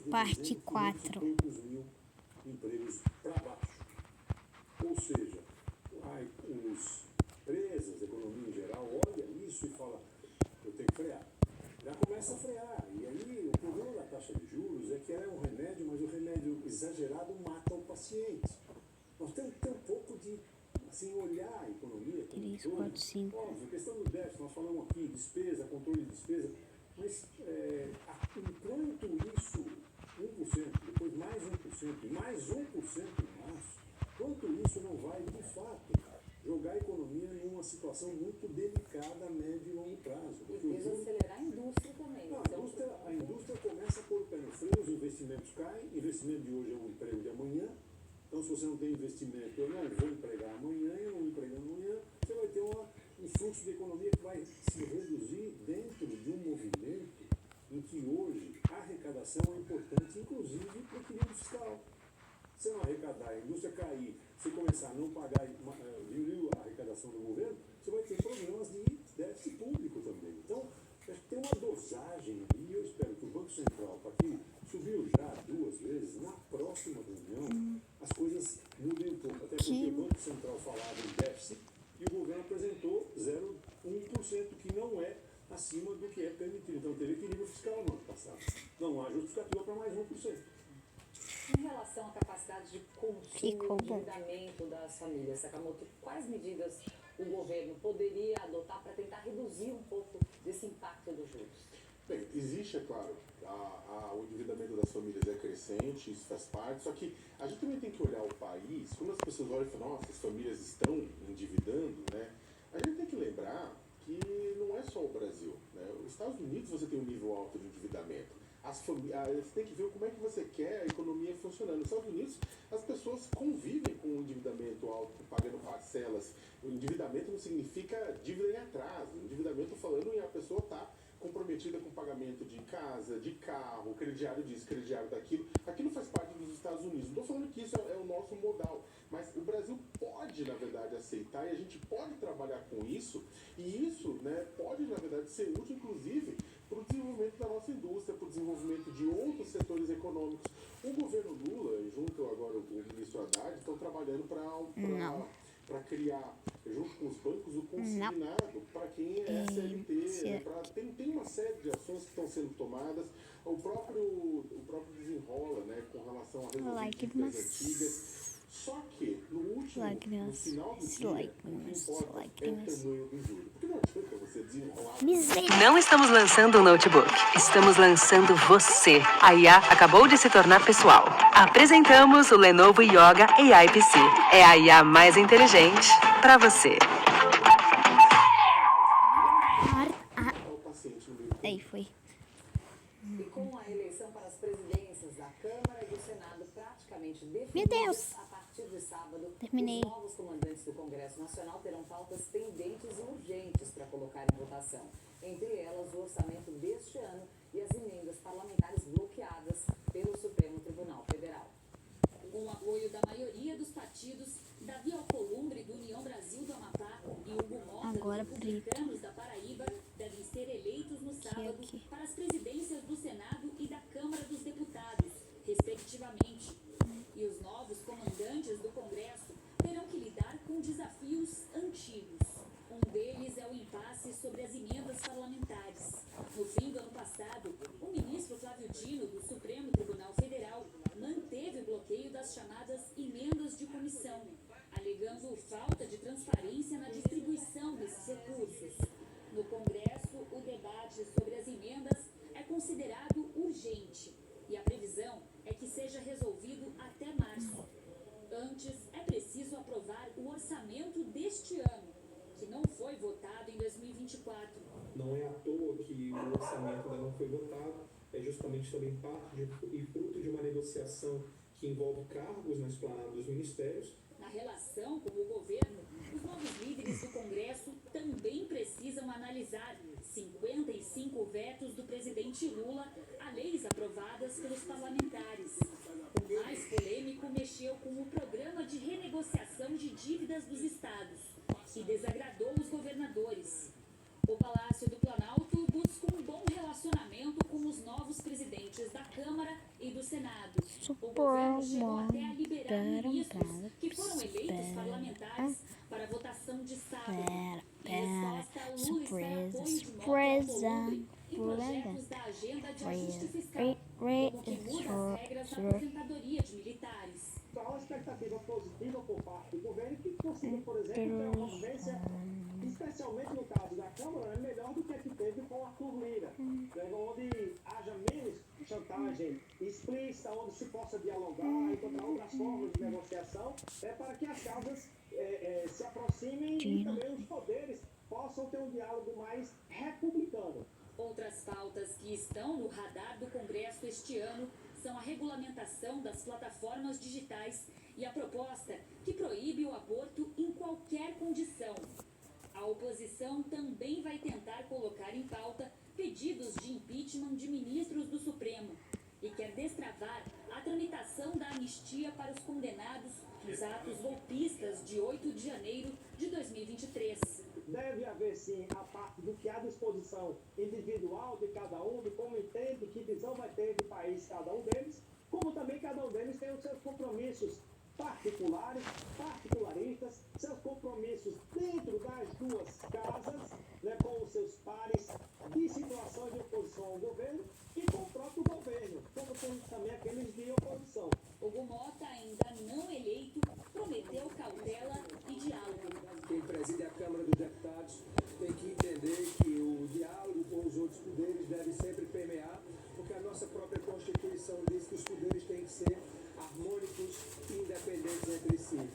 Parte 4. poucos mil empregos para baixo. Ou seja, as empresas, a economia em geral, olha isso e fala, eu tenho que frear. Já começa a frear. E aí o problema da taxa de juros é que ela é um remédio, mas o remédio exagerado mata o paciente. Nós temos que ter um pouco de olhar a economia. 3, 4, 5. Óbvio, a questão do déficit, nós falamos aqui, despesa, controle de despesa, mas enquanto isso, 1%, depois mais 1%, e mais 1% em março, enquanto isso não vai, de fato, jogar a economia em uma situação muito delicada a médio e longo prazo. E desacelerar a indústria também. A indústria começa a pôr o pé no freio, os investimentos caem, investimento de hoje é um emprego de amanhã. Então, se você não tem investimento, eu não vou empregar amanhã, eu não vou empregar amanhã, você vai ter um fluxo de economia que vai se reduzir dentro de um movimento em que hoje a arrecadação é importante, inclusive para o equilíbrio fiscal. Se não arrecadar, a indústria cair, se começar a não pagar, diminuir a arrecadação do governo, você vai ter problemas de déficit público também. Então, acho que tem uma dosagem aí, e eu espero que o Banco Central, para que subiu já 2 vezes, na próxima reunião, as coisas mudem um pouco. Até porque o Banco Central falava em déficit e o governo apresentou 0,1%, que não é acima do que é permitido. Então, teve equilíbrio fiscal no ano passado. Não há justificativa para mais 1%. Em relação à capacidade de consumo e endividamento das famílias, Sakamoto, quais medidas o governo poderia adotar para tentar reduzir um pouco desse impacto dos juros? Bem, existe, é claro, o endividamento das famílias é crescente, isso faz parte, só que a gente também tem que olhar o país, quando as pessoas olham e falam, nossa, as famílias estão endividando, né? A gente tem que lembrar que não é só o Brasil, né? Os Estados Unidos você tem um nível alto de endividamento. Você tem que ver como é que você quer a economia funcionando. Nos Estados Unidos, as pessoas convivem com o endividamento alto, pagando parcelas. O endividamento não significa dívida em atraso. O endividamento falando em a pessoa estar comprometida com o pagamento de casa, de carro, crediário disso, crediário daquilo. Aquilo faz parte dos Estados Unidos. Não estou falando que isso é o nosso modal, mas o Brasil pode, na verdade, aceitar e a gente pode trabalhar com isso. E isso, né, pode, na verdade, ser útil, inclusive, para o desenvolvimento da nossa indústria, para o desenvolvimento de outros setores econômicos. O governo Lula, junto agora o ministro Haddad, estão trabalhando para criar, junto com os bancos, o consignado para quem é CLT. Tem uma série de ações que estão sendo tomadas. O próprio desenrola, né, com relação a resolver dívidas antigas. Só que, no final do dia, o que importa é o tamanho do juro. Porque não adianta você desenrolar... Não estamos lançando um notebook, estamos lançando você. A IA acabou de se tornar pessoal. Apresentamos o Lenovo Yoga AI PC. É a IA mais inteligente para você. Aí foi. E com a eleição para as presidências da Câmara e do Senado praticamente Meu definidas, Deus. a partir de sábado, Terminei. os novos comandantes do Congresso Nacional terão pautas pendentes e urgentes para colocar em votação. Entre elas, o orçamento deste ano e as emendas parlamentares bloqueadas pelo Supremo Tribunal Federal. Com o apoio da maioria dos partidos, Davi Alcolumbre, do União Brasil do Amapá, e Hugo Mota, Agora dos Republicanos da Paraíba, devem ser eleitos no sábado para as presidências do Senado e da Câmara dos Deputados, respectivamente. E os novos comandantes do Congresso terão que lidar com desafios antigos. Um deles é o impasse sobre as emendas parlamentares. No fim do ano passado, o ministro Flávio Dino, do Supremo Tribunal Federal, manteve o bloqueio das chamadas emendas de comissão, alegando falta de transparência na distribuição desses recursos. No Congresso, o debate sobre as emendas é considerado urgente e a previsão é que seja resolvido até março. Antes, é preciso aprovar o orçamento deste ano, que não foi votado em 2024. Não é à toa que o orçamento ainda não foi votado, é justamente também parte e fruto de uma negociação que envolve cargos na esplanada dos ministérios. Na relação com o governo, os novos líderes do Congresso também precisam analisar 55 vetos do presidente Lula a leis aprovadas pelos parlamentares. O mais polêmico mexeu com o programa de renegociação de dívidas dos estados, que desagradou os governadores. O Palácio do Planalto busca um bom relacionamento relacionamento com os novos presidentes da Câmara e do Senado. O governo chegou até a liberar ministros que foram eleitos parlamentares para votação de sábado. Em resposta, Lula espera apoio de moto em projetos da agenda de ajuste fiscal, como que muda as regras da aposentadoria de militares. Há uma expectativa positiva por parte do governo que consiga, por exemplo, ter uma convivência, especialmente no caso da Câmara, melhor do que a que teve com o Arthur Lira, onde haja menos chantagem explícita, onde se possa dialogar, encontrar outras formas de negociação, para que as causas se aproximem e também os poderes possam ter um diálogo mais republicano. Outras pautas que estão no radar do Congresso este ano são a regulamentação das plataformas digitais e a proposta que proíbe o aborto em qualquer condição. A oposição também vai tentar colocar em pauta pedidos de impeachment de ministros do Supremo e quer destravar a tramitação da anistia para os condenados nos atos golpistas de 8 de janeiro de 2023. Deve haver, sim, a parte do que há disposição individual de cada um, de como entende, que visão vai ter de país cada um deles, como também cada um deles tem os seus compromissos particulares, particularistas, seus compromissos dentro das duas casas, com os seus pares de situação de oposição ao governo e com o próprio governo, como tem também aqueles de oposição. Hugo Mota, ainda não eleito, prometeu cautela e diálogo. Quem preside a Câmara dos Deputados tem que entender que o diálogo com os outros poderes deve sempre permear, porque a nossa própria Constituição diz que os poderes têm que ser harmônicos e independentes entre si.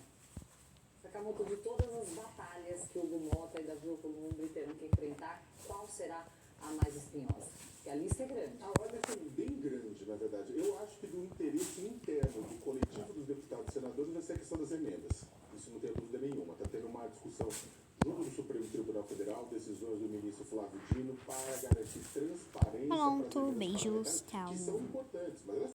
Sakamoto, de todas as batalhas que o Hugo Mota e Davi Alcolumbre terão que enfrentar, qual será a mais espinhosa? Porque a lista é grande. A ordem é bem grande, na verdade. Eu acho que do interesse interno do coletivo dos deputados e senadores vai ser a questão das emendas. Isso não tem dúvida nenhuma. Está tendo uma discussão junto do Supremo Tribunal Federal, decisões do ministro Flávio Dino para garantir transparência. Pronto, beijos, tchau. Que são importantes, mas elas